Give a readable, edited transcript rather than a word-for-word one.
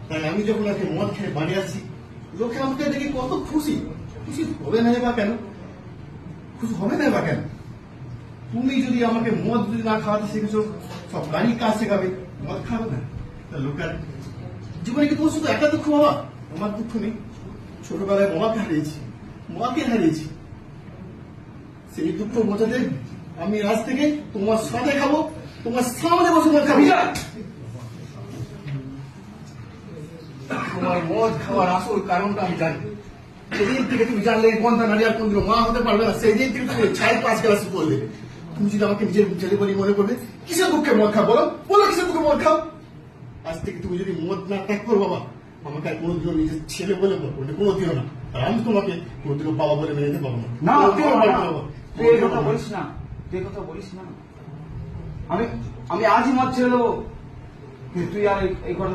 তাই আমি যখন আজকে মদ খেয়ে বাড়ি আসছি, লোকে আমাকে দেখে কত খুশি। খুশি হবে না বা কেন? খুশি হবে না বা কেন? তুমি যদি আমাকে মদ যদি না খাওয়াতে শিখেছো, সব গাড়ির কাজ শেখাবে, মদ খাবে না। তা লোকের জীবনে কি তোমার শুধু একটা দুঃখ বাবা? আমার দুঃখ নেই। ছোটবেলায় বাবাকে হারিয়েছি, মাকে হারিয়েছি। সেই দুঃখ বোঝাতে আমি আজ থেকে তোমার সাথে খাবো, তোমার সামনে বসে মদ খাবো। তোমার মদ খাওয়ার আসল কারণটা আমি জানি। সেদিন থেকে তুমি জানলে কোনটা নারী আর কোন মা হতে পারবে না, সেই দিন থেকে তুমি 4-5 ক্লাস করলে। তুমি যদি আমাকে নিজের ছেলে বলে মনে করবে, কিসের দুঃখে মদ খাও বলো? বলো কিসের দুঃখে মদ খাও? আজ থেকে তুমি যদি মদ না ত্যাগ করো বাবা, আমাকে আর কোনোদিনও নিজের ছেলে বলে বলবো, কোনোদিনও না। আর আমি তোমাকে কোনোদিনও বাবা বলে মেনে নিতে পারবো না। তুই এই কথা বলিস না, তুই এই কথা বলিস না। আমি আজই মদ ছেড়ে দেবো, তুই আর এই কথা